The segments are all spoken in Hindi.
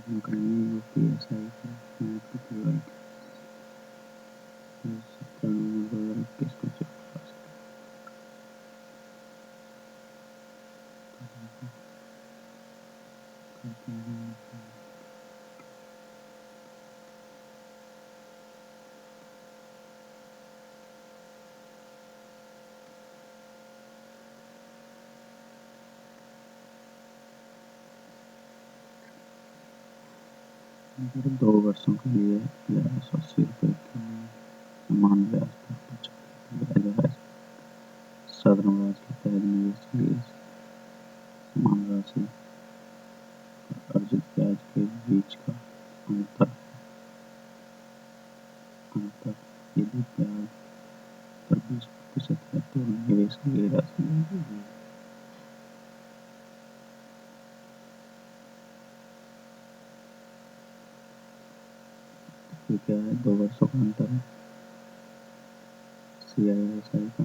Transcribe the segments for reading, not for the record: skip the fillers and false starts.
हम करेंगे UPSI का PY 17/9/2021 को चेक कर सकते हैं। अगर 2 वर्षों के लिए 1180 रुपये की समान ब्याज पर 75 ब्याज साधारण ब्याज के तहत निवेश के लिए समान राशि पर अर्जित ब्याज के बीच का अंतर यदि ब्याज पर 20% है तो निवेश की गई राशि लगेगी। तो क्या है 2 वर्षों का अंतर है CISI का।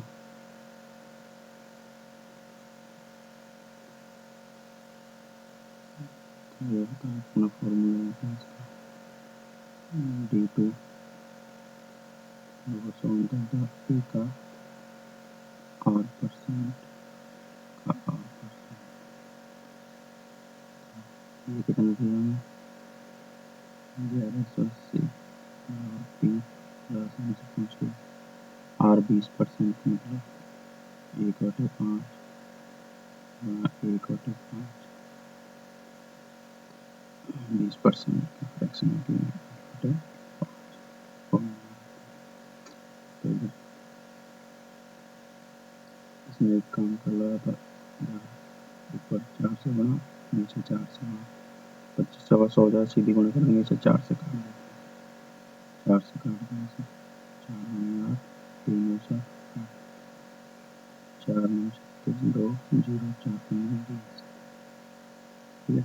ये होता है अपना फॉर्मूला है इसका D2 2 वर्षों अंतर P का R% का R%। ये कितना दिया हमें 1180 और P राशि से पूछ लो R 20% मतलब 1/5 1/5 20% का फ्रैक्शन की 1/5। तो इसमें एक काम कर रहा था ऊपर 4 से गुणा नीचे 4 से गुणा 25 सवा 100 हो जाए सीधी गुणा करेंगे इसे 4 से काट देंगे 4 से काट देंगे इसे 4 9 8 3 9 7 4 9 36 2 0 4 5 20। ठीक है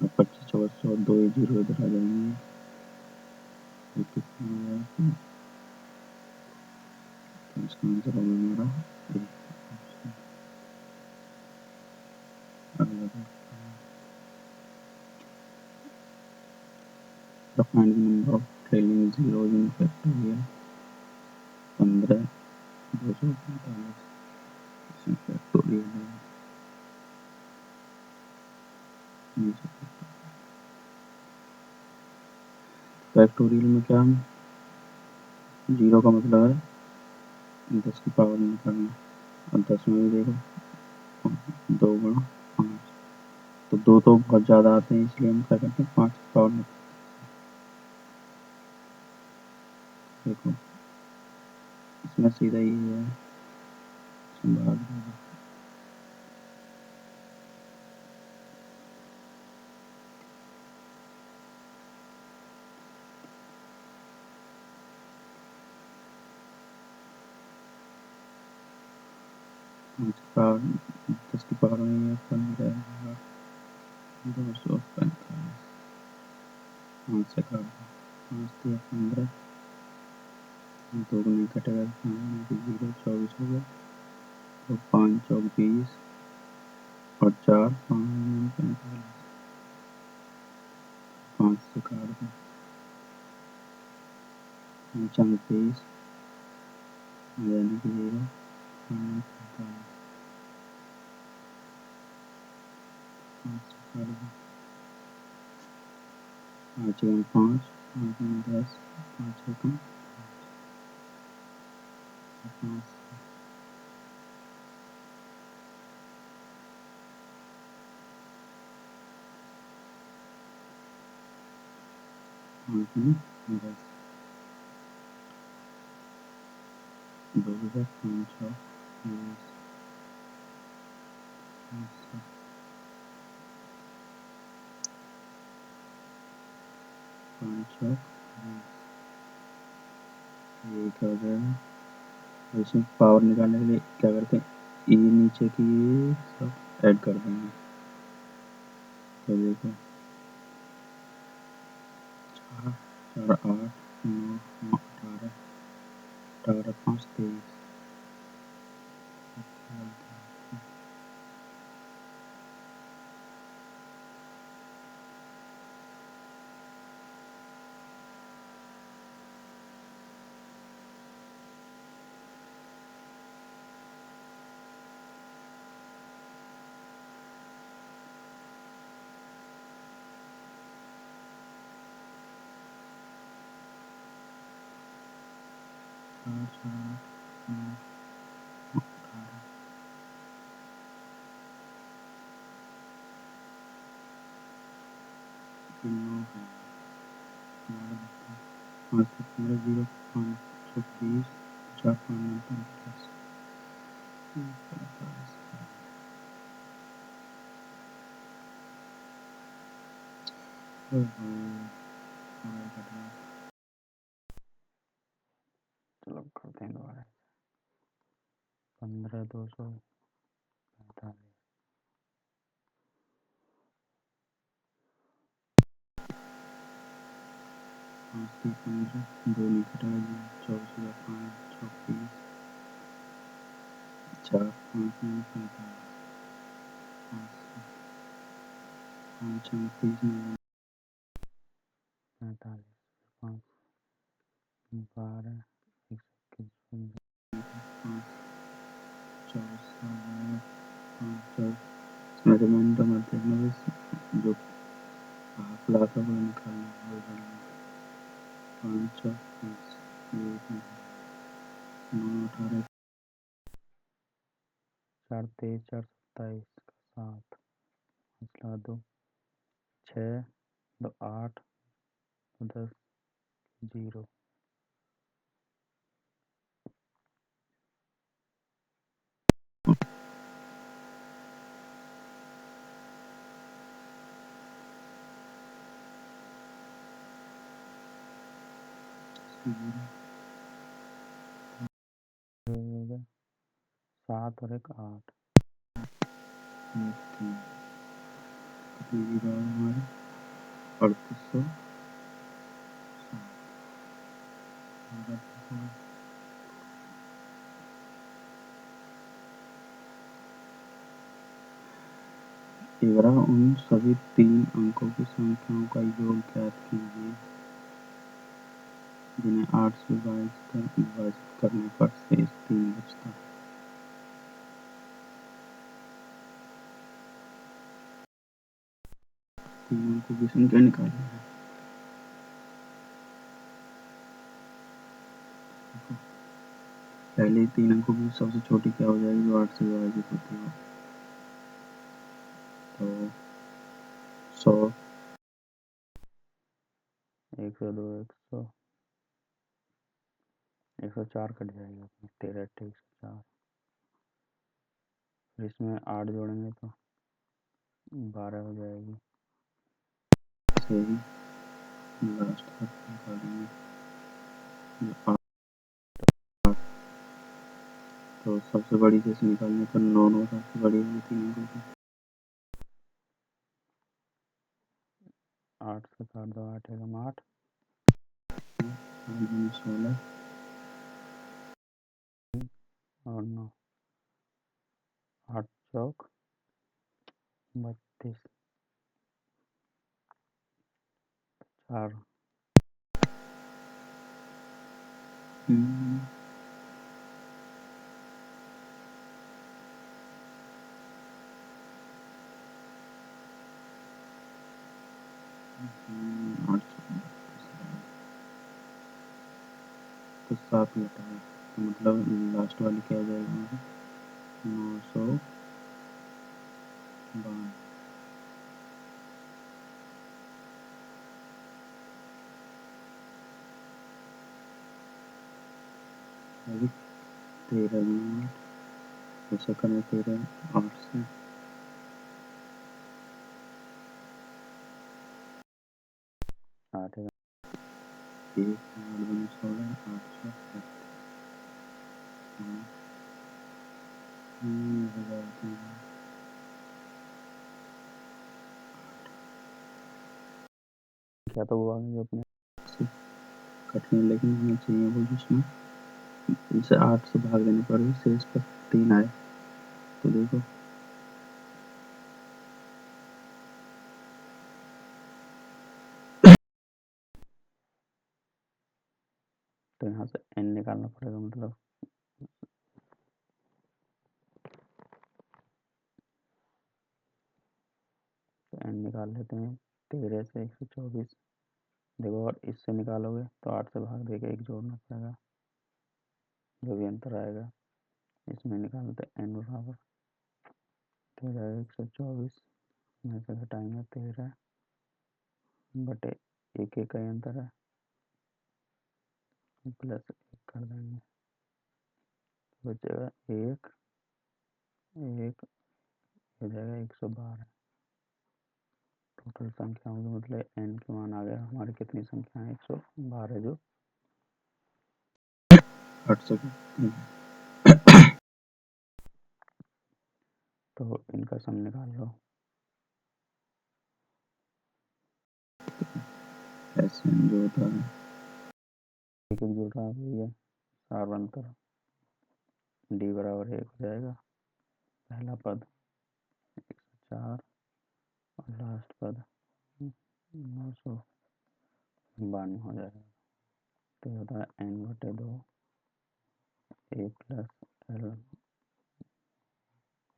अब 25 सवा 100 2 0 इधर आ जाएंगे ये कितना हो जाएगा तो इसका आंसर होगा हमारा The finding number of trailing zeros in factorial 15 245 इसमें फैक्टोरियल है नीचे फैक्टोरियल में क्या है जीरो का मतलब है 10 की पावर निकालना और 10 में भी देखो 2 गुणा 5 तो 2 तो बहुत ज़्यादा आते हैं इसलिए हम क्या करते हैं 5 की पावर निकालते हैं। देखो इसमें सीधा ही है भाग देगा पावर 10 की पावर में 15 245 5 से काट दो 5 दिया 15 2 को नहीं कटेगा 0 24 हो गया तो 5 चौक 20 और 4 5 45 5 से काट दो 5 23 यानी कि 0 5 से काट दो 5 5 5 10 5 1 5 5 10 2 5 6 20 5 6 ये क्या हो जाएगा इसमें पावर निकालने के लिए क्या करते हैं ये नीचे की सब ऐड कर देंगे तो देखो 4 4 8 9 18 18 5 23 5 चार चार नौ, 18 फिर 9 है 5 से 15 0 520 4 5 9 45 चलो करते हैं दोबारा 15 245 5 से 15 2 निकटा 24 5 24 4 5 9 45 5 34 45 5 12 121 रिमाइंडर मत देखना बस जो हाफ लाख है वो निकालना है 5 4 5 9 18 4 23 4 27 7 5 2 6 2 8 10 0 7 और 1 8 हमारे 3800 11 उन सभी 3 अंकों की संख्याओं का योग ज्ञात कीजिए जिन्हें 8 से विभाजित करने पर शेष 3 बचता है। 3 अंकों की संख्या निकालनी है। पहले 3 अंकों की सबसे छोटी क्या हो जाएगी जो 8 से विभाजित होती है तो 100 102 100 104 कट जाएगा अपने 13 28 104 फिर इसमें 8 जोड़ेंगे तो 12 हो जाएगी से ही लास्ट तक निकालेंगे जो 8 तो सबसे बड़ी से निकालने पर 9 9 सबसे बड़ी होगी 3 अंकों की 8 से 4 2 8 एकम 8 16 और 9 8 चौक 32 4 तो 7 घटा है तो मतलब लास्ट वाली क्या हो जाएगा हमारी 952 अभी 13 मिनट ऐसा करें 13 8 से 8 एकम 1 8 दूनी 16 8 6 क्या तो वो आ गई अपने कठिन लेकिन होना चाहिए वो जिसमें इसे 8 से भाग देने पर भी शेष पर 3 आए तो देखो तो यहाँ से n निकालना पड़ेगा मतलब तो n निकाल लेते हैं 13 से 124 देखो और इससे निकालोगे तो 8 से भाग देके 1 जोड़ना पड़ेगा जो भी अंतर आएगा इसमें निकालते n बराबर, तो हो जाएगा 124 में से घटाएंगे 13 बटे एक एक का ही अंतर है, प्लस 1 कर देंगे, बचेगा 1 1 हो जाएगा 112। टोटल संख्याओं के मतलब n के मान आ गया हमारी कितनी संख्या है 112 जो 8 सेकंड। तो इनका सम निकाल लो। ऐसे जो होता है एक एक जोड़ रहा है सार बनकर d बराबर 1 हो जाएगा, पहला पद 104 और लास्ट पद 992 हो जाएगा। तो ये होता है n बटे 2 a प्लस l,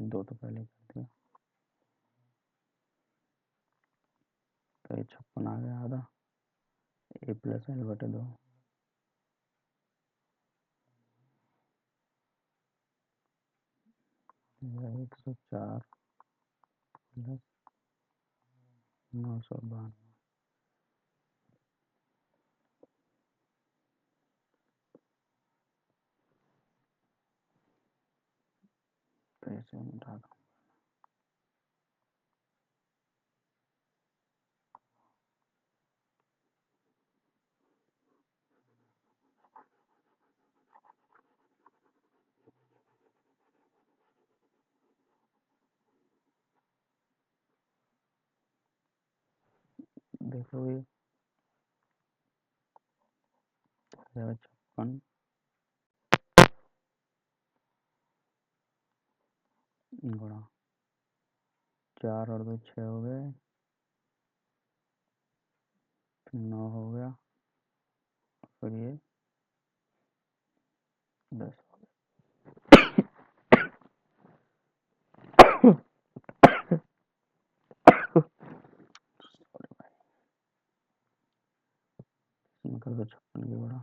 2 तो पहले कर दिया, तो ये 56 आ गया आधा, a प्लस l बटे 2 104 प्लस 992। तो इसे मिटा दो। देखो ये 56 गुणा 4 और 2 6 हो गए, फिर 9 हो गया, फिर ये 10 हो गया। इसमें कर दो 56 की गुणा,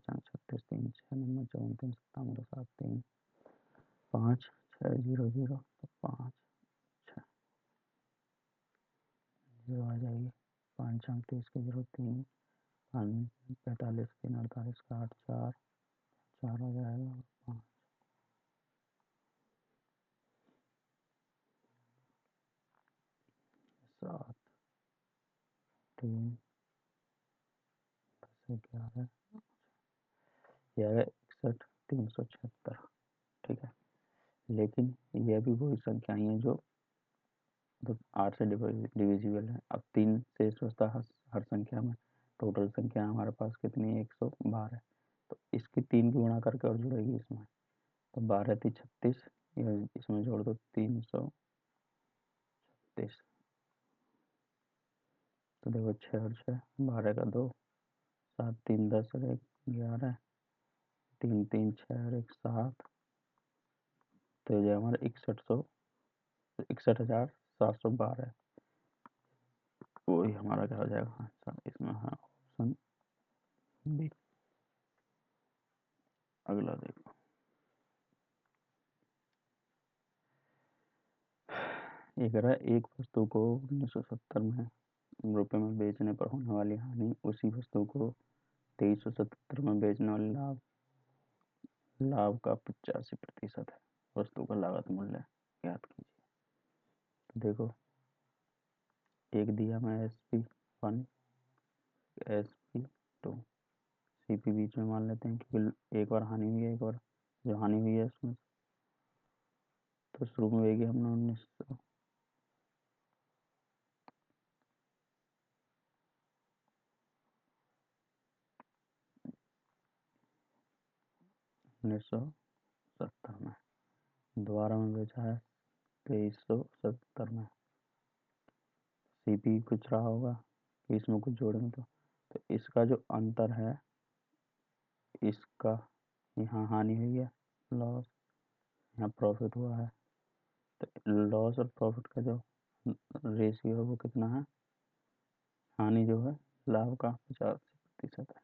36 3 6 9 34 57 7 3 5 6 0 0 तो 5 6 0 आ जाएगी, 5 6 30 के 0 3 45 3 48 का 8 4 4 हो जाएगा, 5 7 3 10 11 61 376। ठीक है, लेकिन यह भी वही संख्याएं हैं जो तो 8 से डिविजिबल है। अब 3 से बचता हर संख्या में, टोटल संख्या हमारे पास कितनी है 112, तो इसकी 3 की गुणा करके और जुड़ेगी इसमें, तो 12 3 36, इसमें जोड़ दो 336, तो देखो 6 और 6 12 का 2 7 3 10 और 1 11 3 3 6 और 1 7, तो ये हमारा 61,712, वही हमारा क्या हो जाएगा आंसर इसमें है ऑप्शन बी। अगला देखो, ये कह रहा है एक वस्तु को 1970 में रुपए में बेचने पर होने वाली हानि उसी वस्तु को 2377 में बेचने वाले लाभ का 85% है। वस्तु का लागत मूल्य ज्ञात कीजिए। तो देखो एक दिया मैं SP1 SP2 CP बीच में मान लेते हैं क्योंकि एक बार हानि हुई है, एक बार जो हानि हुई है उसमें तो शुरू में बेगी हमने 1970 में, दोबारा में बेचा है 2370 में, सीपी कुछ रहा होगा कि इसमें कुछ जोड़ेंगे तो इसका जो अंतर है, इसका यहाँ हानि हुई है लॉस, यहाँ प्रॉफिट हुआ है, तो लॉस और प्रॉफिट का जो रेशियो है वो कितना है हानि जो है लाभ का 85% है।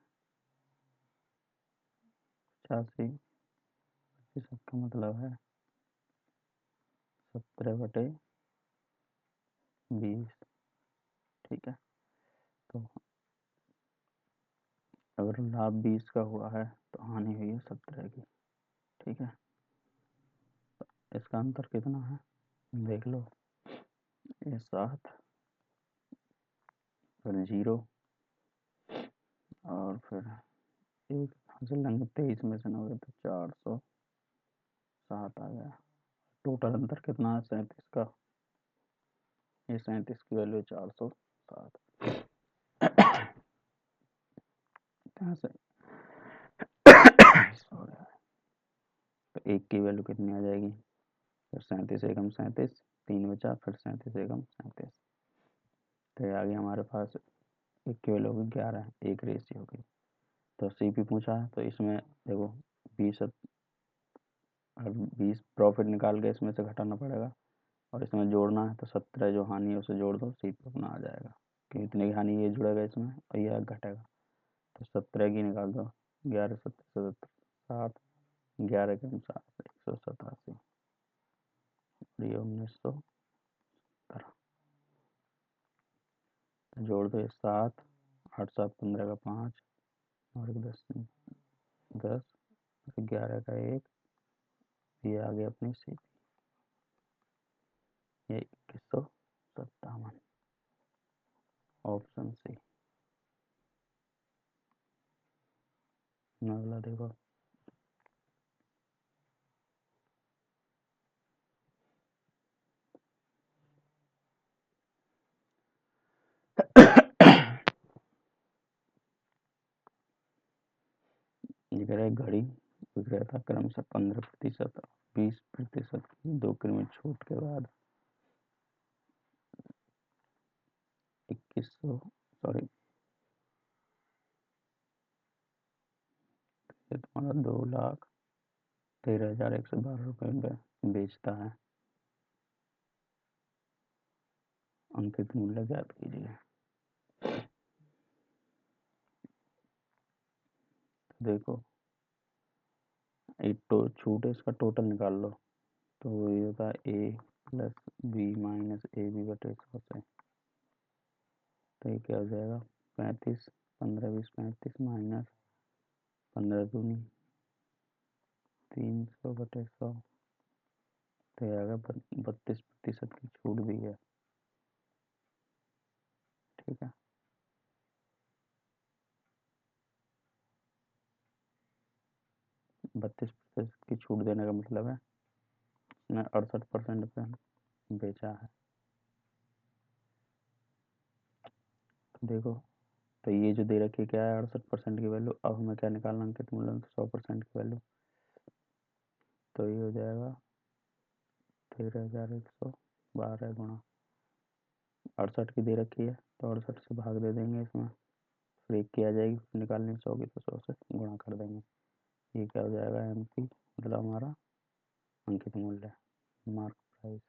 85% का मतलब है 17/20। ठीक है, तो अगर लाभ 20 का हुआ है तो हानि हुई है 17 की। ठीक है, तो इसका अंतर कितना है देख लो, ये 7 फिर 0 और फिर 1 हासिल लेंगे, 23 में से 9 तो 407 आ गया। टोटल अंतर कितना है 37 का, ये 37 की वैल्यू 407। यहाँ से तो 1 की वैल्यू कितनी आ जाएगी, फिर 37 एकम 37, 3 बचा, फिर 37 एकम 37, तो ये आ गया हमारे पास 1 की वैल्यू होगी 11, 1 रेशियो हो गई। तो सीपी पूछा है तो इसमें देखो 20 प्रॉफिट निकाल के इसमें से घटाना पड़ेगा और इसमें जोड़ना है, तो 17 जो हानि है उसे जोड़ दो, सीपी अपना आ जाएगा कि इतने की हानि ये जुड़ेगा इसमें और ये घटेगा, तो 17 की निकाल दो, 11 17 7, 11 के अनुसार 187 और ये 1917, जोड़ दो 7, 8 7 15 का 5 और 10 10, 11 का 1, ये आ गया अपनी सीपी, ये 2157, ऑप्शन सी। अगला देखो ये कह रहा है घड़ी विक्रेता क्रमशः 15% और 20% की 2 किलोमीटर छूट के बाद 2100 सॉरी ये तुम्हारा 2,13,112 रुपये में बेचता है। अंकित मूल्य ज्ञात कीजिए। देखो एक तो छूट है, इसका टोटल निकाल लो, तो ये होता है A plus B minus A B बटे 100 से, तो ये क्या हो जाएगा 35, 15 20 35 माइनस 15 दूनी 300 बटे 100, तो ये आएगा 32% की छूट दी है। ठीक है, 32% की छूट देने का मतलब है उसने 68% पे बेचा है। देखो तो ये जो दे रखी है क्या है 68% की वैल्यू, अब हमें क्या निकालना अंकित मूल्य 100% की वैल्यू, तो ये हो जाएगा 13,112 गुणा 68 की दे रखी है, तो 68 से भाग दे देंगे इसमें, फिर 1 की आ जाएगी निकालने 100 की, तो 100 से गुणा कर देंगे, ये क्या हो जाएगा MP मतलब हमारा अंकित मूल्य मार्क प्राइस।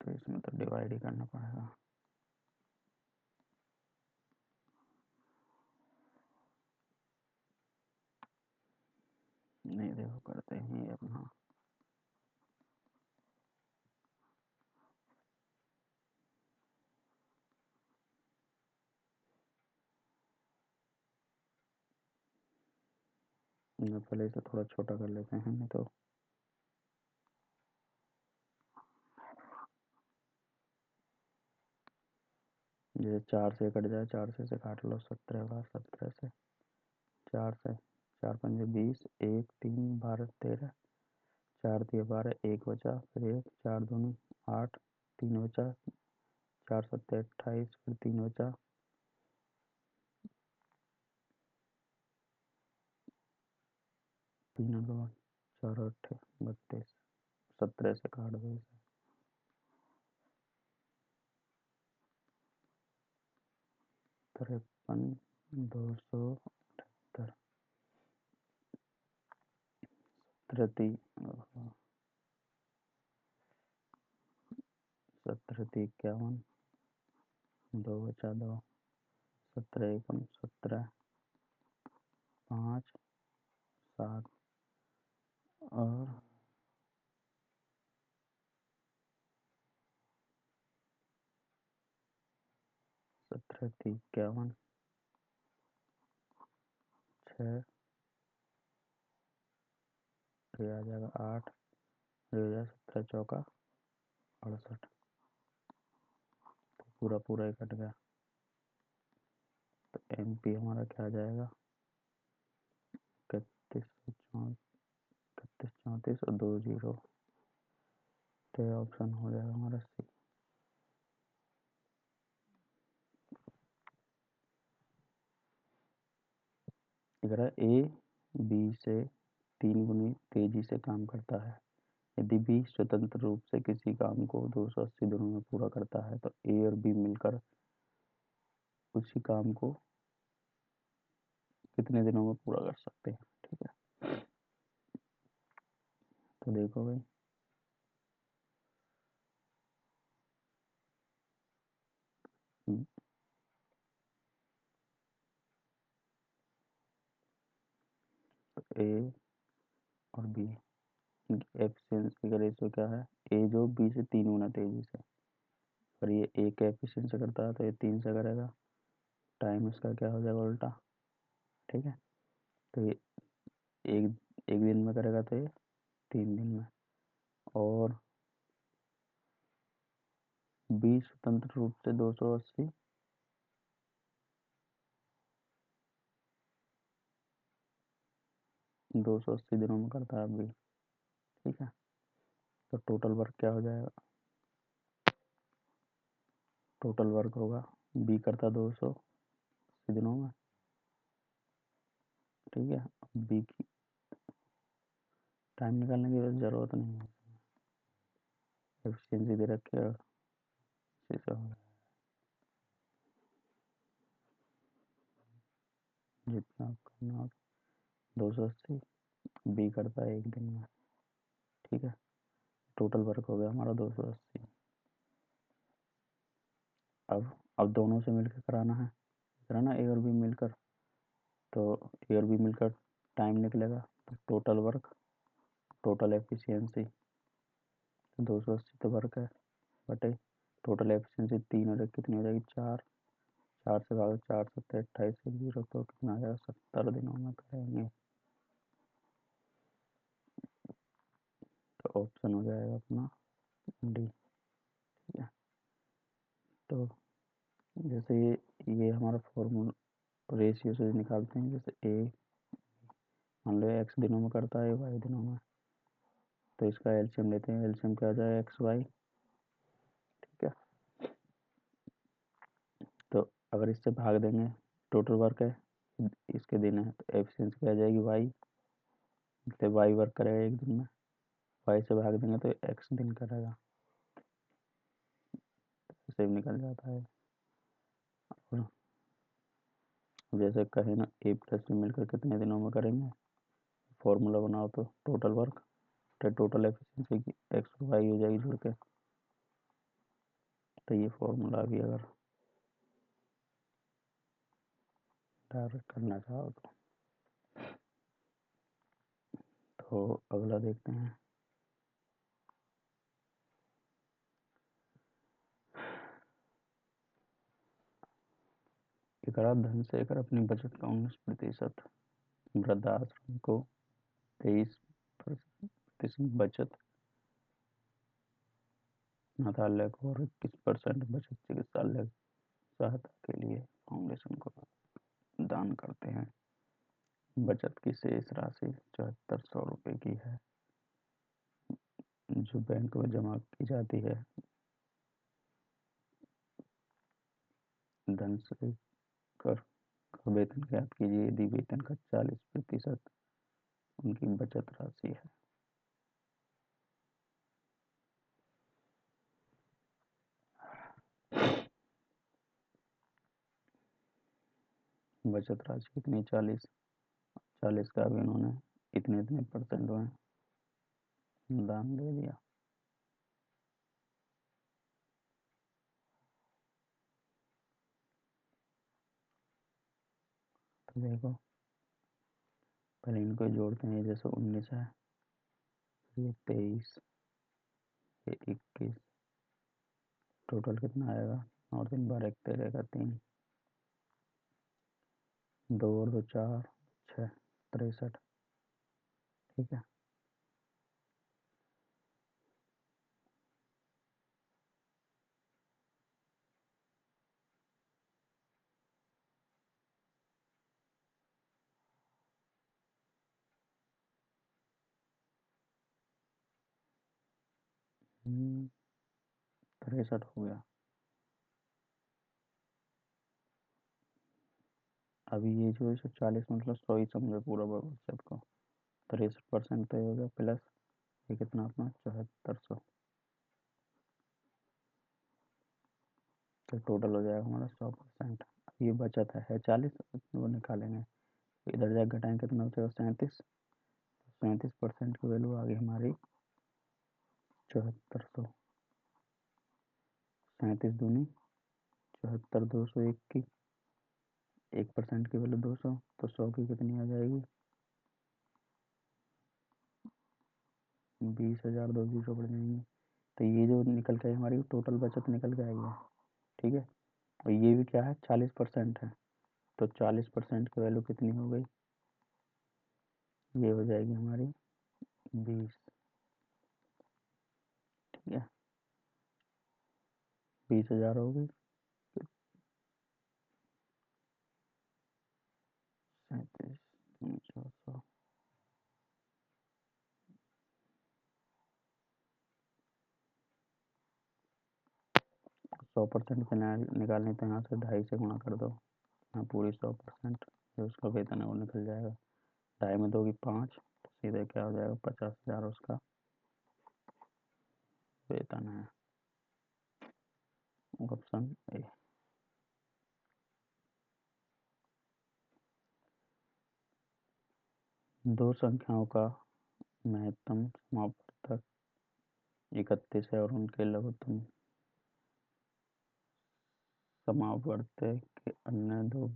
तो इसमें तो डिवाइड ही करना पड़ेगा। नहीं देखो करते हैं अपना, पहले इसे थोड़ा छोटा कर लेते हैं, नहीं तो जैसे 4 से कट जाए, 4 से काट लो, 17 बार 17 से 4 से 4 पंजे 20, 1 3 12 13, 4 दिए 12, 1 बचा, फिर 1 4 दूनी 8, 3 बचा, 4 सत्ते 28, फिर 3 बचा, 3 और 2 4 8 32, 17 से काट दो इसे, 53,278 प्रति 17 2 बचा 2 17 एकम 17 5 7 और 17 51 6 ये आ जाएगा 8 ये हो जाएगा 17 चौका 68 तो पूरा ही कट गया। तो MP हमारा क्या आ जाएगा 31 34 और 2 0 तो ऑप्शन हो जाएगा हमारा सी। अगर A B से 3 गुनी तेजी से काम करता है, यदि B स्वतंत्र रूप से किसी काम को 280 दिनों में पूरा करता है तो A और B मिलकर उसी काम को कितने दिनों में पूरा कर सकते हैं। ठीक है, तो देखो भाई A और B इनकी एफिशिएंसी का रेशियो क्या है, A जो B से 3 गुना तेजी से, और ये A का एफिशिएंसी करता है तो ये 3 से करेगा, टाइम इसका क्या हो जाएगा उल्टा। ठीक है, तो ये एक एक दिन में करेगा तो ये 3 दिन में, और B स्वतंत्र रूप से 280 दिनों में करता है B। ठीक है, तो टोटल वर्क क्या हो जाएगा, टोटल वर्क होगा B करता 280 दिनों में। ठीक है, B की टाइम निकालने की जरूरत नहीं है, एफिशिएंसी दे रखी है इसी से होगा। जितना करना हो 280 B करता है एक दिन में। ठीक है, टोटल वर्क हो गया हमारा 280। अब दोनों से मिलकर कराना A और B मिलकर, तो A और B मिलकर टाइम निकलेगा, तो टोटल वर्क टोटल एफिशिएंसी 280 तो वर्क है बटे टोटल एफिशिएंसी 3 और 1 कितनी हो जाएगी 4, 4 से भागो 4 7 28 से 0 तो कितना आ जाएगा 70 दिनों में करेंगे, तो ऑप्शन हो जाएगा अपना डी। ठीक है, तो जैसे ये हमारा फॉर्मूला रेशियो से निकालते हैं, जैसे ए मान लो x दिनों में करता है y दिनों में, तो इसका एलसीएम लेते हैं, एलसीएम क्या आ जाएगा एक्स वाई। ठीक है, तो अगर इससे भाग देंगे टोटल वर्क है इसके दिन है तो एफिशिएंसी क्या आ जाएगी वाई, मतलब वाई वर्क करेगा एक दिन में, वाई से भाग देंगे तो एक्स दिन करेगा, ऐसे भी निकल जाता है। और जैसे कहें ना ए प्लस बी मिलकर कितने दिनों में करेंगे, फॉर्मूला बनाओ तो टोटल वर्क टोटल एफिशिएंसी की एक्स और वाई हो जाएगी जुड़ के, तो ये फॉर्मूला भी अगर डायरेक्ट करना चाहो तो अगला देखते हैं। एकराध धनशेखर अपनी बचत का 19% वृद्धाश्रम को 23% बचत अनाथालय को और 21% बचत चिकित्सालय सहायता के लिए फाउंडेशन को दान करते हैं। बचत की शेष राशि 7400 रुपये की है जो बैंक में जमा की जाती है। धनशेखर का वेतन ज्ञात कीजिए यदि वेतन का 40% उनकी बचत राशि है। बचत राशि कितनी 40 का भी उन्होंने इतने परसेंट में दान दे दिया। तो देखो पहले इनको जोड़ते हैं, जैसे 19 है, ये 23, ये 21, टोटल कितना आएगा, और 3 बार 1 13 का 3, 2 और 2 4, 6, 63। ठीक है, हम्म, 63 हो गया। अभी ये जो 140 मतलब 100 ही समझो पूरा वर्ग को, 63% तो ये हो गया, प्लस ये कितना अपना 7400, तो टोटल हो जाएगा हमारा 100%। अब ये बचत है 40, वो निकालेंगे, इधर जाकर घटाएंगे कितना बचेगा 37, 37% की वैल्यू आ गई हमारी 7400, 37 दूनी 74, 201 की, 1% की वैल्यू 200, तो 100 की कितनी आ जाएगी 20,000, 2 जीरो बढ़ जाएंगे। तो ये जो निकल के आई हमारी टोटल बचत निकल के आई है। ठीक है, और ये भी क्या है 40% है, तो 40% की वैल्यू कितनी हो गई, ये हो जाएगी हमारी 20। ठीक है, 20,000 हो गई, 37, 400, 100% के निकालने तो यहाँ से 2.5 से गुणा कर दो, यहाँ पूरी 100% जो उसका वेतन है वो निकल जाएगा, 2.5 में दोगी 5, तो सीधे क्या हो जाएगा 50,000 उसका वेतन है। Option A. दो संख्याओं का महत्तम समापवर्तक 31 है और उनके लघुत्तम समापवर्तक के अन्य दो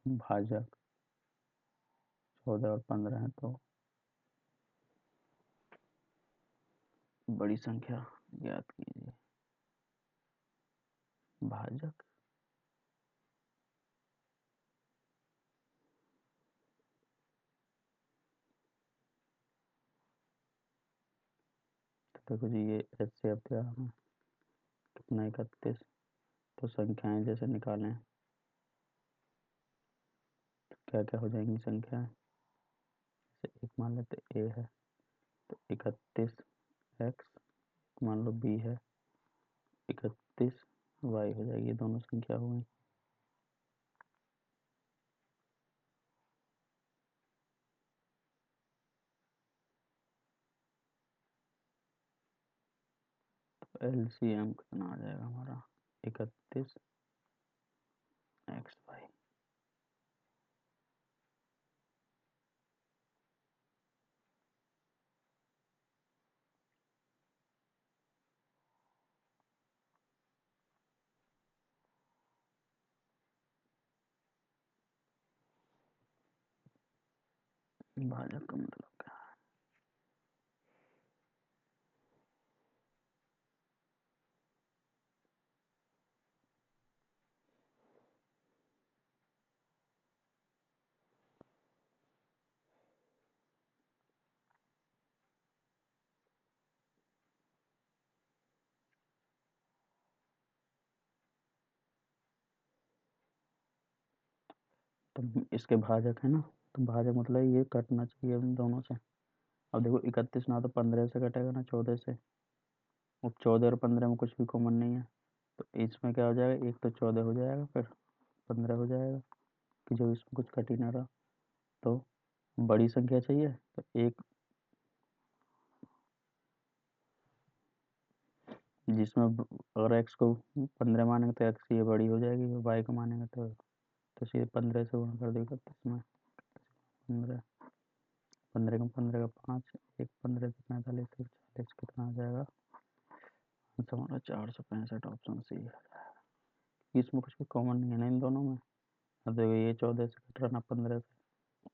भाजक 14 और 15 है, तो बड़ी संख्या ज्ञात कीजिए। भाजक तो देखो जी, ये ऐसे अब क्या है कितना 31, तो संख्याएं जैसे निकालें तो क्या क्या हो जाएंगी संख्याएं, जैसे एक मान लेते ए है, तो 31 एक्स, मान लो बी है 31 वाई हो जाएगी, दोनों संख्या हो गई। तो LCM कितना आ जाएगा हमारा 31 एक्स वाई, भाजक का मतलब क्या है। तो इसके भाजक है ना, तो भाजक मतलब ये कटना चाहिए इन दोनों से। अब देखो 31 ना तो 15 से कटेगा ना 14 से, अब 14 और 15 में कुछ भी कॉमन नहीं है, तो इसमें क्या हो जाएगा, एक तो 14 हो जाएगा, फिर 15 हो जाएगा, कि जो इसमें कुछ कट ही ना रहा। तो बड़ी संख्या चाहिए, तो एक जिसमें अगर एक्स को 15 मानेंगे तो एक्स ये बड़ी हो जाएगी, और वाई को मानेंगे तो सीधे 15 से गुणा कर देगा, तो इसमें 15, 15 का 15 का 5, एक 15 से 45, एक 40, कितना आ जाएगा हमारा 465। ऑप्शन सी है, इसमें कुछ भी कॉमन नहीं है ना इन दोनों में, अब देखो ये 14 से कट रहा ना 15 से,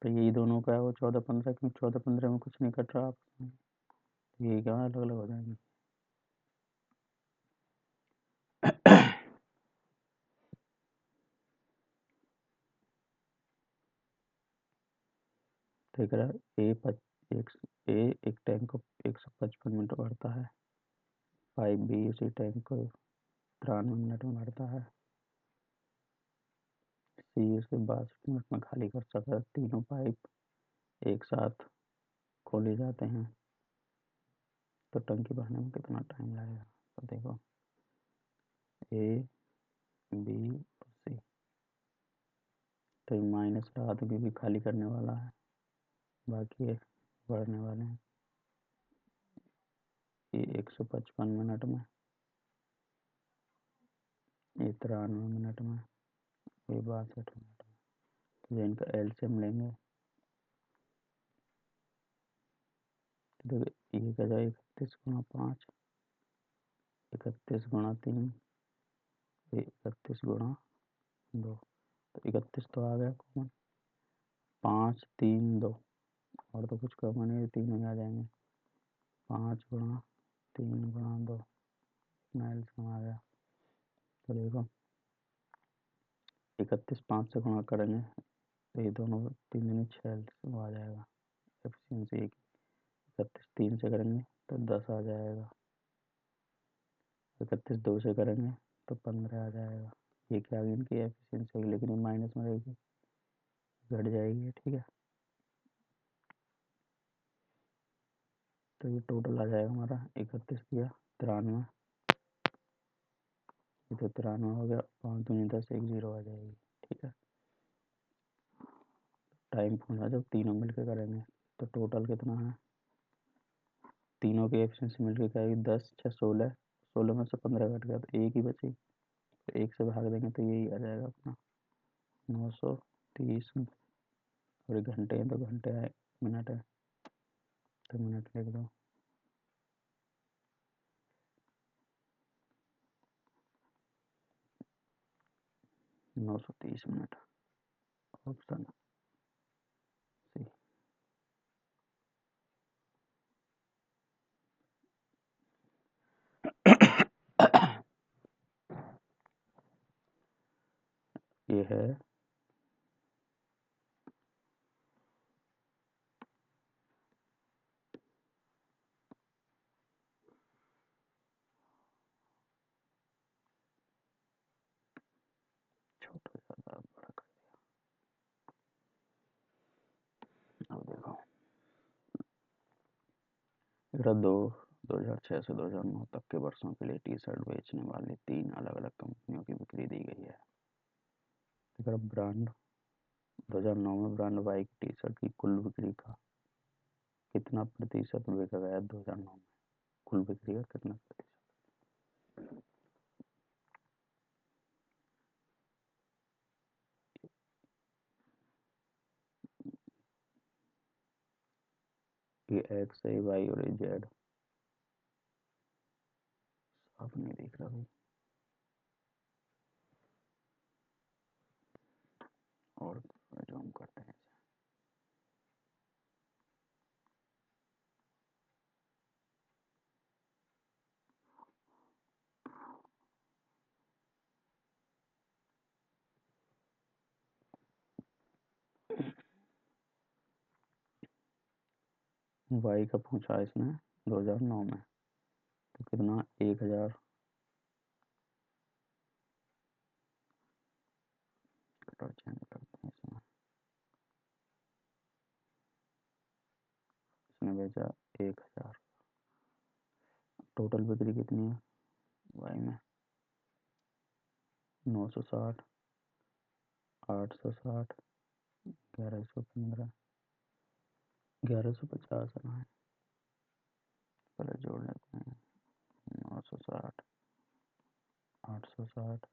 तो यही दोनों का है वो 14-15, क्योंकि 14-15 में कुछ नहीं कट रहा आपस में, तो ये क्या अलग अलग हो जाएंगे। देख रहा है एक टैंक को 155 मिनट भरता है, पाइप भी उसी टैंक को 93 मिनट में भरता है, सी उसे 62 मिनट में खाली कर सकता है। तीनों पाइप एक साथ खोले जाते हैं तो टंकी भरने में कितना टाइम लगेगा। तो देखो ए बी और सी, तो माइनस रहा तो क्योंकि खाली करने वाला है, बाकी ये बढ़ने वाले हैं। ये 155 मिनट में, ये 93 मिनट में, ये 62 मिनट में, तो जो इनका एलसीएम लेंगे तो देखो ये क्या जाए 31 गुणा 5, 31 गुणा 3, 31 गुणा 2, तो 31 तो आ गया कॉमन, 5 3 2, और तो कुछ कॉमन है, तीनों ही आ जाएंगे। 5 गुणा 3 गुणा 2, इतना एलसीएम आ गया। तो देखो 31 5 से गुणा करेंगे तो ये दोनों 3 दूनी 6 एलसीएम आ जाएगा एफिशिएंसी एक। 31 3 से करेंगे तो 10 आ जाएगा, 31 2 से करेंगे तो 15 आ जाएगा। ये क्या आ गई इनकी एफिशिएंसी होगी, लेकिन ये माइनस में रहेगी, घट जाएगी, ठीक है। तो ये टोटल आ जाएगा हमारा 31 दिया 93, ये तो 93 हो गया, 5 दूनी 10, 1 0 आ जाएगी, ठीक है। टाइम पूछा जब तीनों मिलकर करेंगे तो टोटल कितना है, तीनों की एफिशिएंसी मिलकर क्या आएगी 10 6 16, 16 में से 15 कट गया तो एक ही बची, तो एक से भाग देंगे तो यही आ जाएगा अपना 930। और घंटे हैं तो घंटे है, मिनट है तो मिनट लिख दो। 930 मिनट, ऑप्शन सी। ये है छोटा ज़्यादा बड़ा कर दिया। अब देखो मेरा 2006 से 2009 तक के वर्षों के लिए टी शर्ट बेचने वाली 3 अलग अलग कंपनियों की बिक्री दी गई है। अगर ब्रांड 2009 में ब्रांड वाई की टी शर्ट की कुल बिक्री का कितना प्रतिशत बेचा गया 2009 में, कुल बिक्री का कितना प्रतिशत। ये एक्स है, वाई और ये जेड, साफ नहीं दिख रहा भाई, और जूम करते हैं। वाई का पूछा इसने 2009 में, तो कितना 1000, कलर चेंज करते हैं इसमें, इसने बेचा 1000, टोटल बिक्री कितनी है वाई में 960, 860, 1115, 1150 आना है, पहले जोड़ लेते हैं 960, 860,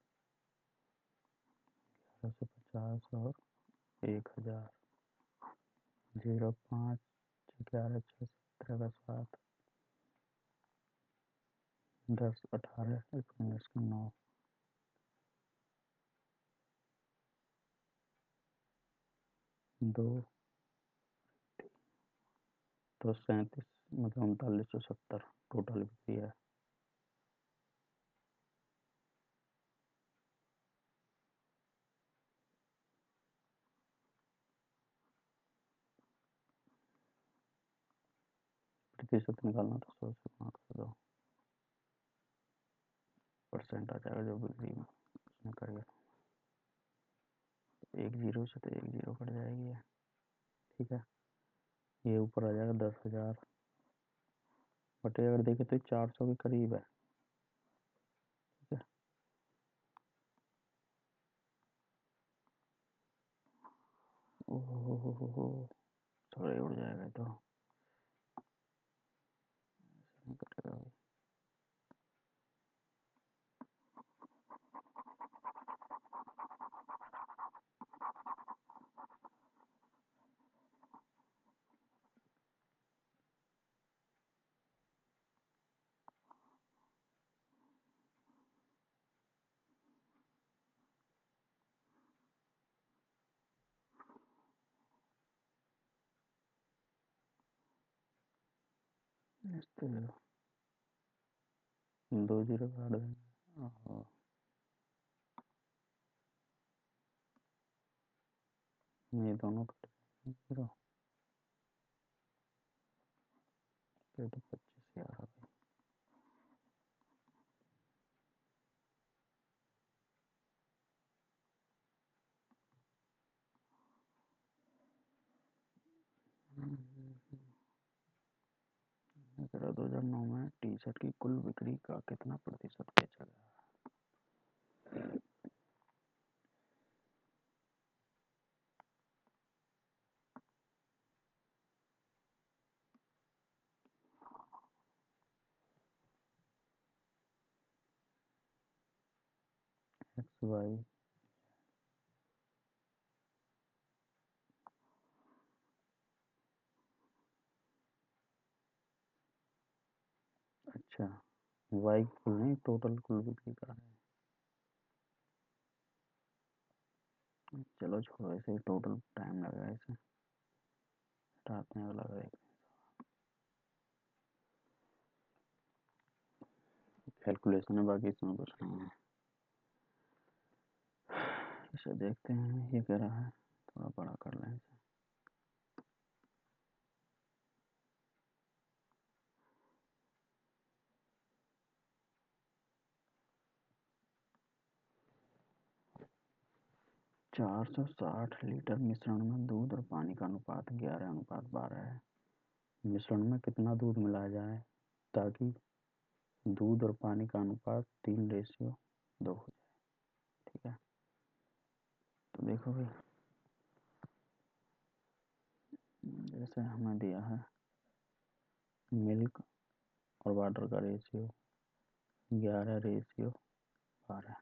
1150 और 1000, 05, 11 6 17 का 7, 10 18 19 9, 2 तो 37 मतलब 3970 टोटल बिक्री है। प्रतिशत निकालना तो 100 से गुणा कर दो, परसेंट आ जाएगा जो बिक्री में उसने करेगा। 1 जीरो से तो 1 जीरो कट जाएगी है, ठीक है। ये ऊपर आ जाएगा 10,000 बटे अगर देखें तो 400 के करीब है, ठीक है। ओहो सौड़े उड़ जाएगा तो कटेगा भाई। इस तो 2 जीरो काट देंगे। ओहो ये दोनों कट जाएंगे जीरो, फिर तो 25,000 आ गई। अगर 2009 में टी शर्ट की कुल बिक्री का कितना प्रतिशत बेचा गया? एक्स वाई, अच्छा वाई कुल नहीं टोटल कुल बिक्री का है। चलो छोड़ो ऐसे ही, टोटल टाइम लगा इसे हटाते हैं, अगला देख। कैलकुलेशन है बाकी इसमें कुछ नहीं है। इसे देखते हैं ये कह रहा है, थोड़ा बड़ा कर लें इसे। चार सौ साठ लीटर मिश्रण में दूध और पानी का अनुपात 11:12 है। मिश्रण में कितना दूध मिलाया जाए ताकि दूध और पानी का अनुपात 3:2 हो जाए, ठीक है। तो देखो भाई, जैसे हमें दिया है मिल्क और वाटर का रेशियो 11:12।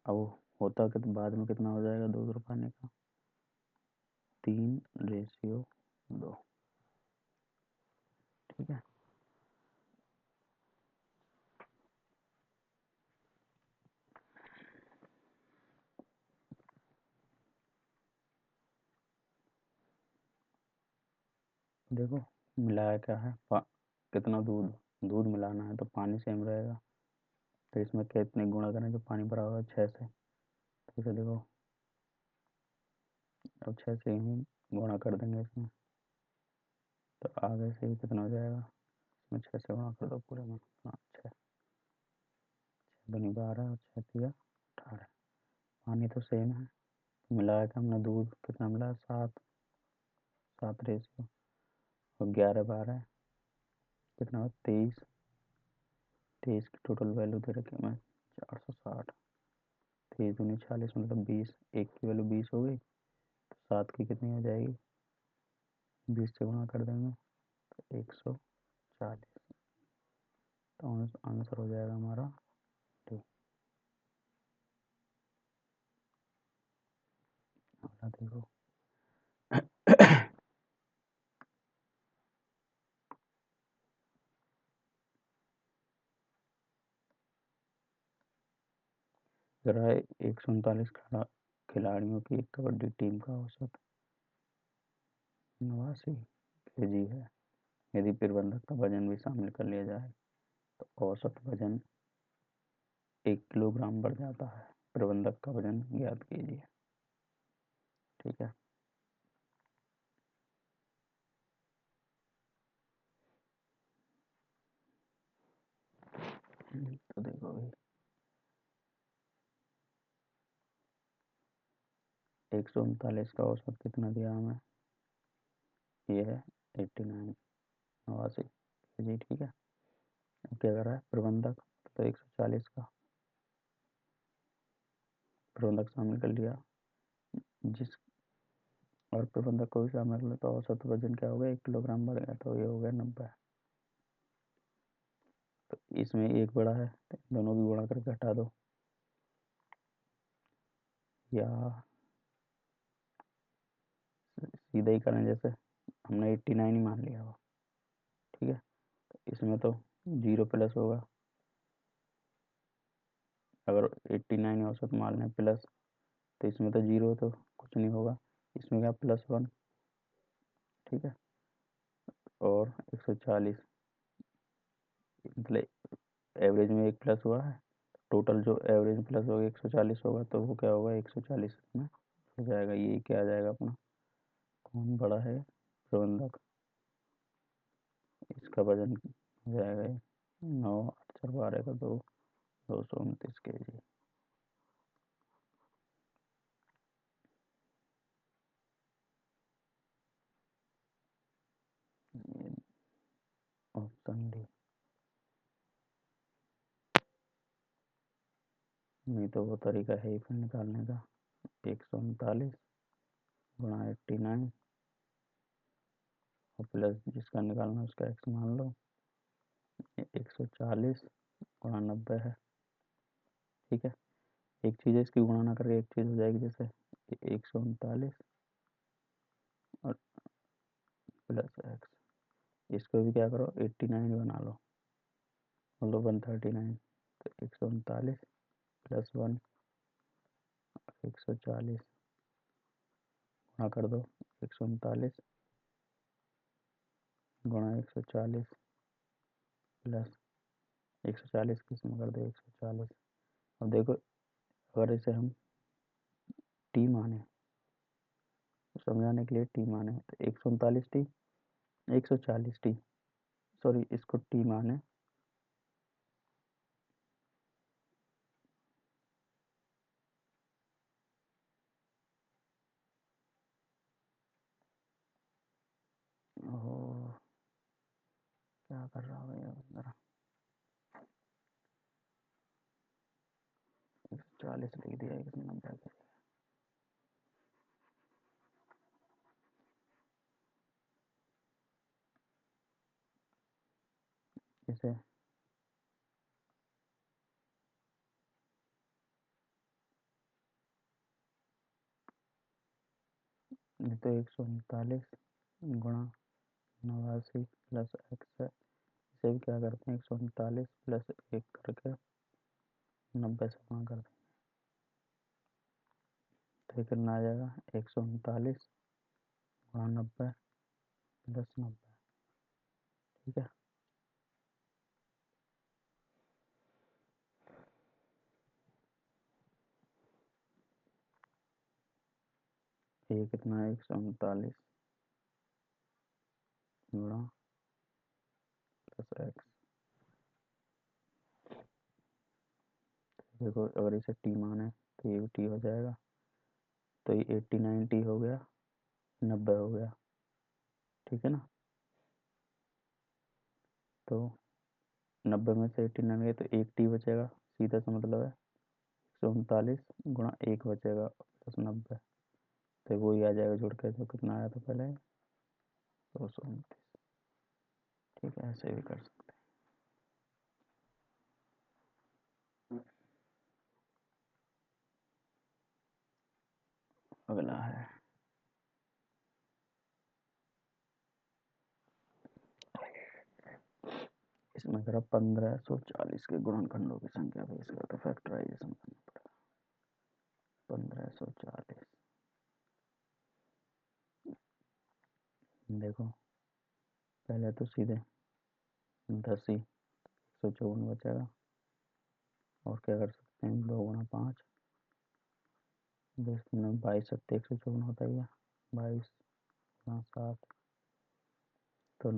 अब होता कि बाद में कितना हो जाएगा दूध और पानी का? 3:2, ठीक है। देखो मिलाया क्या है, कितना दूध, दूध मिलाना है तो पानी सेम रहेगा, तो इसमें कितने गुणा करें, जो पानी भरा हुआ है 6 से, तो इसे देखो अब 6 से ही गुणा कर देंगे इसमें, तो आगे से ही कितना हो जाएगा, इसमें 6 से गुणा कर दो पूरे में। हाँ 6 बनी 12 और 6 दिया 18। पानी तो सेम है, मिलाया कि हमने दूध कितना मिलाया 7, 7 रेशियो, और 11:12 कितना हुआ 23, 23 की टोटल वैल्यू दे रखी मैं 460, 23 दूनी 40 मतलब 20, एक की वैल्यू 20 हो गई, तो 7 की कितनी हो जाएगी, 20 से गुणा कर देंगे तो 140, तो आंसर हो जाएगा हमारा 2। अगला देखो जरा 139 खिलाड़ियों की एक कबड्डी टीम का औसत kg है। यदि प्रबंधक का वजन भी शामिल कर लिया जाए तो औसत वजन 1 किलोग्राम बढ़ जाता है। प्रबंधक का वजन ज्ञात कीजिए। ठीक है, तो देखो भाई 139 का औसत कितना दिया हमें, ये है 89 89 kg। ठीक है, अब क्या कर रहा है प्रबंधक, तो 140 का प्रबंधक शामिल कर लिया, जिस और प्रबंधक को भी शामिल कर लिया, तो औसत वजन क्या हो गया, 1 किलोग्राम बढ़ गया, तो ये हो गया 90। तो इसमें एक बड़ा है तो दोनों की गुणा करके हटा दो, या सीधा ही करें, जैसे हमने 89 ही मान लिया हो। ठीक है, तो इसमें तो 0 प्लस होगा, अगर 89 औसत मान लें प्लस, तो इसमें तो 0 तो कुछ नहीं होगा, इसमें क्या +1। ठीक है, और 140 मतलब एवरेज में एक प्लस हुआ है, टोटल जो एवरेज प्लस होगा 140 होगा, तो वो क्या होगा 140 में हो जाएगा। ये क्या आ जाएगा अपना, कौन बड़ा है प्रबंधक, इसका वजन हो जाएगा 9 8 4 12 का 229 kg। ऑप्शन डी, नहीं तो वो तरीका है ही फिर निकालने का, 139 गुणा 89 और प्लस जिसका निकालना है उसका x मान लो, 140 गुणा 90 है। ठीक है, एक चीज़ है इसकी गुणा ना करके एक चीज़ हो जाएगी, जैसे 139 और प्लस x, इसको भी क्या करो 89 बना लो, मतलब 139, तो 139 +1 140 गुणा कर दो, 139 गुणा 140 प्लस 140 किस में कर दो 140। अब देखो अगर इसे हम टी माने, समझाने के लिए टी माने, तो 139 टी 140 टी, सॉरी इसको टी माने, और क्या कर रहा है ये बंदा, 140 लिख दिया 190 के, इसे तो 139 गुणा 89 प्लस x है, इसे भी क्या करते हैं 139 प्लस 1 करके 90 से गुणा कर दें, तो ये कितना आ जाएगा 139 गुणा 90 प्लस 90। ठीक है, ये कितना है 139 गुणा प्लस x, देखो अगर इसे टी माने तो ये भी टी हो जाएगा, तो ये 89 टी हो गया, 90 हो गया। ठीक है ना, तो 90 में से 89 गए तो 1 टी बचेगा, सीधा सा मतलब है 139 गुणा 1 बचेगा प्लस 90, तो वो ही आ जाएगा जुड़ के, तो कितना आया था पहले 229। ठीक है, ऐसे भी कर सकते हैं। अगला है इसमें करा 1540 के गुणनखंडों की संख्या भी, इसका तो फैक्टराइजेशन करना पड़ेगा। 1540 देखो पहले तो सीधे 10 ही 154 बचेगा, और क्या कर सकते हैं 2 गुणा 5, 22 सत्ते 154 होता ही है, 22 गुणा 7, तो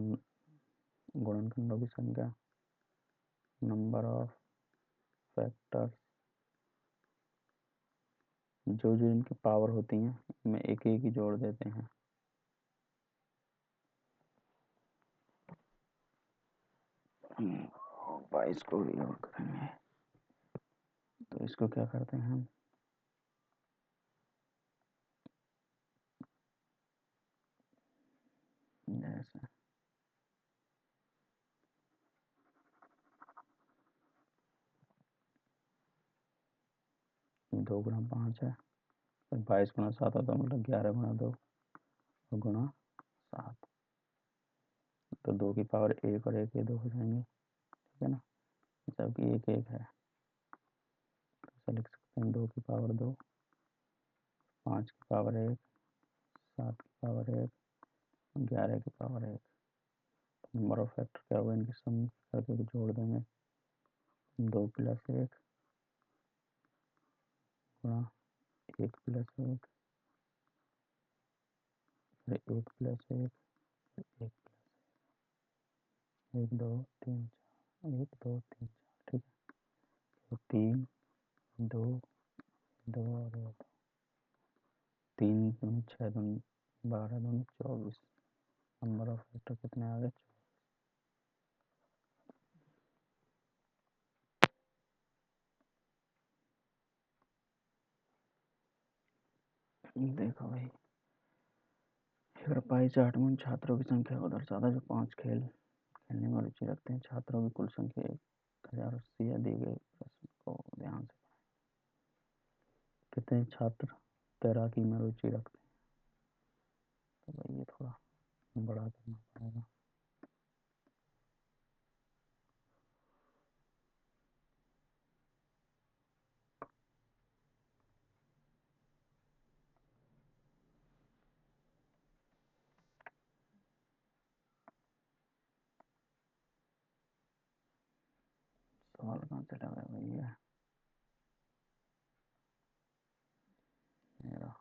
गुणनखंडों की संख्या, नंबर ऑफ फैक्टर्स, जो जो इनकी पावर होती हैं इनमें एक एक ही जोड़ देते हैं। और 22 को भी और करेंगे, तो इसको क्या करते हैं हम, जैसे 2 गुणा 5 है, तो 22 गुणा 7 होता है, मतलब 11 गुणा 2 गुणा 7, तो 2 की पावर 1 और 1 ये 2 हो जाएंगे, ठीक है ना, जबकि 1 1 है, तो ऐसा लिख सकते हैं 2 की पावर 2, 5 की पावर 1, 7 की पावर 1, 11 की पावर 1, नंबर ऑफ फैक्टर क्या होगा, इनकी सम करके जोड़ देंगे, 2 प्लस 1 गुणा 1 प्लस 1, फिर 1 प्लस 1, फिर 1 1 2 3 4, 1 2 3 4, ठीक है, तो 3 2 2 और 1, 3 दूनी 6 दूनी 12 दूनी 24, नंबर ऑफ फैक्टर कितने आ गए, देखो भाई, फिर पाई चार्ट में उन छात्रों की संख्या को दर्शाता जो 5 खेल खेलने में रुचि रखते हैं, छात्रों की कुल संख्या 1080 है, दी गई प्रश्न को ध्यान से पढ़ें। कितने छात्र तैराकी में रुचि रखते हैं, तो भाई ये थोड़ा बड़ा करना पड़ेगा, सवाल कहाँ से लगा है भैया, मेरा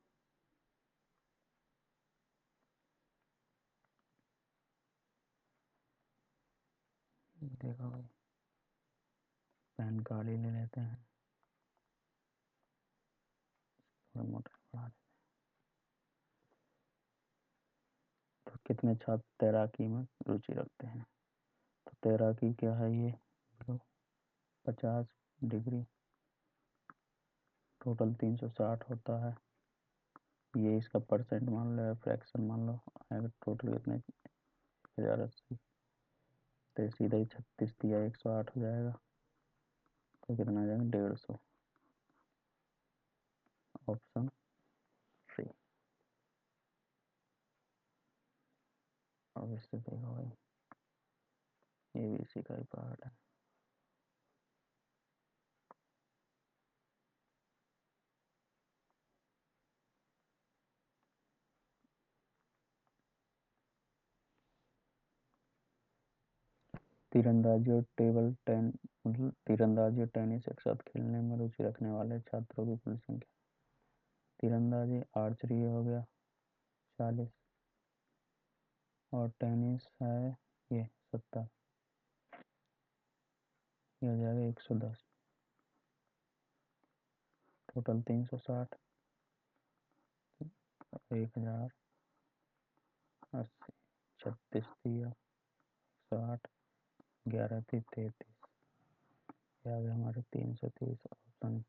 देखो भाई, पेन काली ले लेते हैं, थोड़ा मोटा बढ़ा देते हैं, तो कितने छात्र तैराकी में रुचि रखते हैं, तो तैराकी क्या है ये, 50 डिग्री, टोटल 360 होता है, ये इसका परसेंट मान लो या फ्रैक्शन मान लो, अगर टोटल कितने 1080, तो सीधा ही 36 दिया 108 हो जाएगा, तो कितना आ जाएगा 150, ऑप्शन सी। अब इससे देखो भाई, ये भी इसी का ही पार्ट है, तीरंदाजी और टेबल टेन, मतलब तीरंदाजी और टेनिस एक साथ खेलने में रुचि रखने वाले छात्रों की कुल संख्या, तीरंदाजी आर्चरी हो गया 40, और टेनिस है ये 70, ये हो जाएगा 110, टोटल 360, 1080, 36 दिया 108, 11 थी 33, ये आ गया हमारे 330, ऑप्शन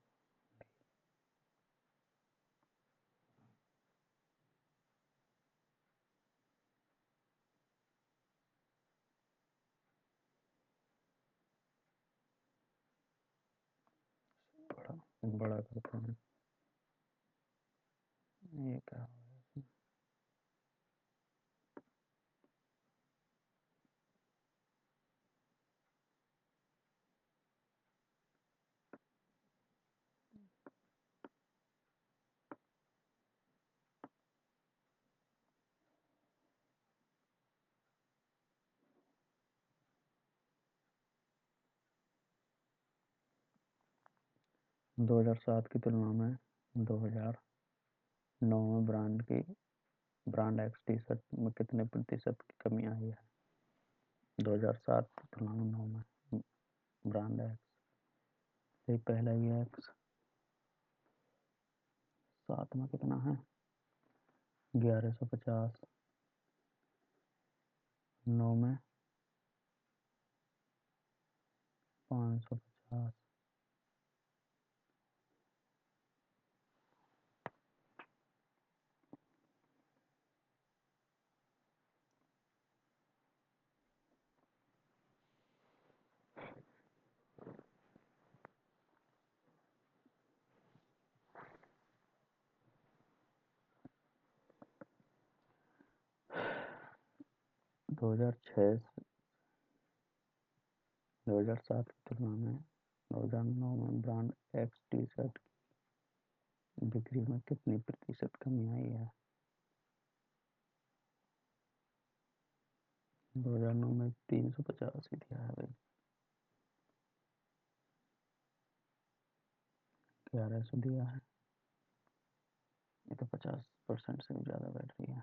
बड़ा बड़ा करते हैं, ये क्या होगा, 2007 की तुलना में 2009 में ब्रांड एक्स टी शर्ट में कितने प्रतिशत की कमी आई है? 2007 की तुलना में 9 में ब्रांड एक्स, पहला ही एक्स, 7 में कितना है? 1150, 9 में 550, दो हजार सात की तुलना में 2009 में ब्रांड एक्स टी शर्ट की बिक्री में कितनी प्रतिशत कमी आई है? 2009 में 350 ही दिया है भाई, 1100 दिया है, ये तो 50% से भी ज़्यादा बैठ रही है।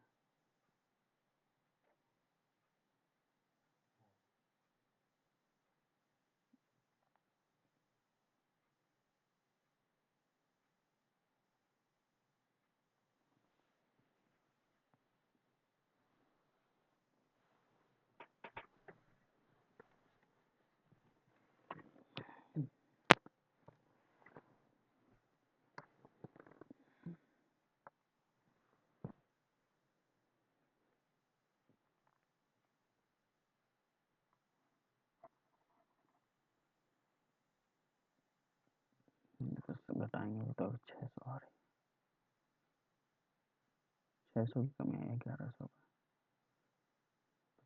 घटाएंगे तो 600 आ रही, 600 की कमी है 1100 का,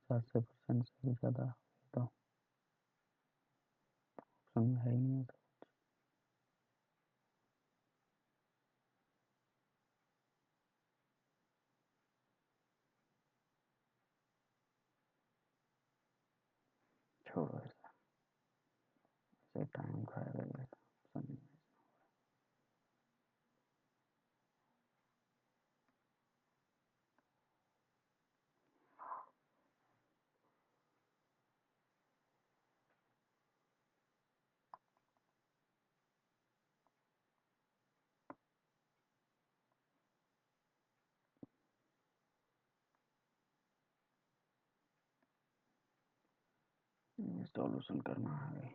50% से भी ज़्यादा तो ऑप्शन में है ही नहीं है। छोड़ो ऐसा, ऐसे टाइम खाएगा ये ऑप्शन नहीं है। सॉल्यूशन करना है भाई।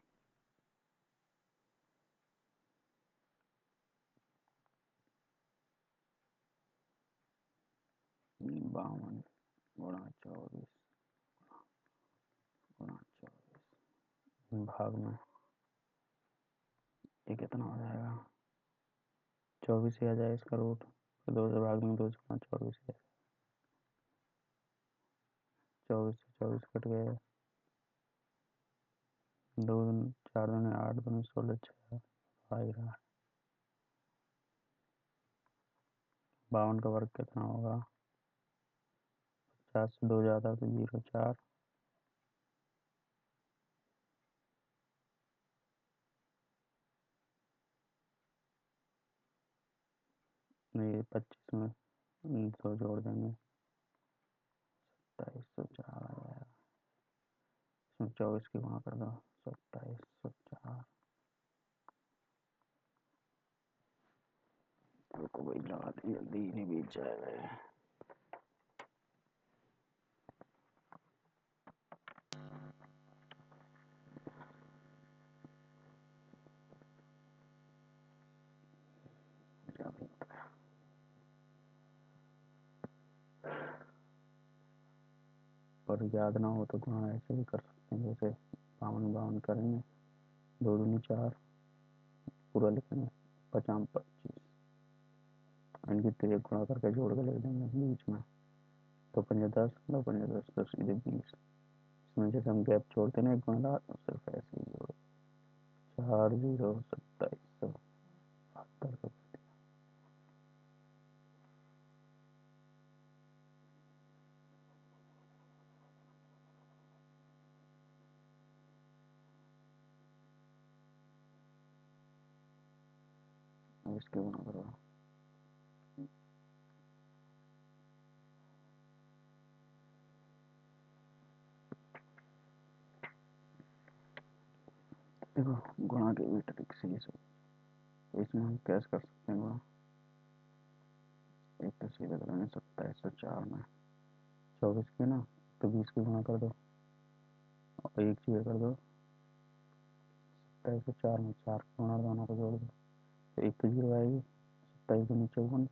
बावन गुणा 24 गुणा 24 भाग में ये कितना हो जाएगा? 24 ही आ जाए इसका रूट, तो 2 से भाग में 2 गुणा 24 है, 24 से 24 कट गए, 2 4 दूनी 8 दूनी 16 6 आ ही रहा। 52 का वर्ग कितना होगा? 50 से 2 ज़्यादा तो 0 4, नहीं 25 में 2 जोड़ देंगे 2704 आ जाएगा, इसमें 24 की गुणा कर दो 2704। रुको भाई लगा दें, जल्दी ही नहीं बीत जाएगा ये। और याद ना हो तो गुणा ऐसे भी कर सकते हैं, जैसे 52 करेंगे, 2 दूनी 4 पूरा लिखेंगे, 50 25, इनकी 3 गुणा करके जोड़ के लिख देंगे बीच में, 2 पंजे 10, 2 पंजे 10 तो सीधे 20। इसमें जैसे हम गैप छोड़ते ना एक गुणा, सिर्फ ऐसे ही जोड़ो, 4 0 2772। इसके गुना करो। देखो गुणा के भी ट्रिक से ये सब, तो इसमें हम कैसे कर सकते हैं गुणा। एक तो सीधे करेंगे 2704 में 24 के ना, तो 20 के गुणा कर दो और एक चीज़ कर दो 2704 में 4 के गुणा दोनों को जोड़ दो, तो एक तो जीरो आएगी, 27 दूनी 54,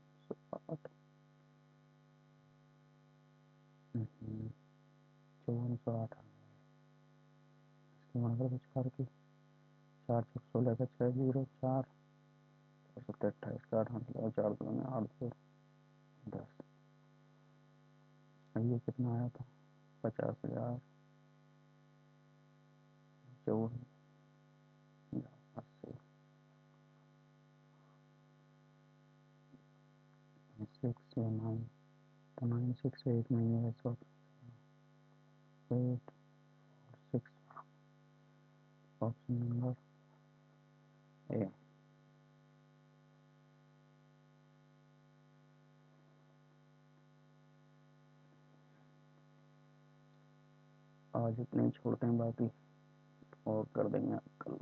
8 5408 इसके गुणा कर दो 4 की, 4 6 16 का 6 0 4 और 7 28 का 8 मतलब 4 2 में 8 2 10। अब ये कितना आया था 50,000 54 80 6 या 9, तो 9 6 8 नहीं है इस वक्त, 8 6 ऑप्शन नंबर ए। आज इतने ही छोड़ते हैं, बाकी और कर देंगे कल।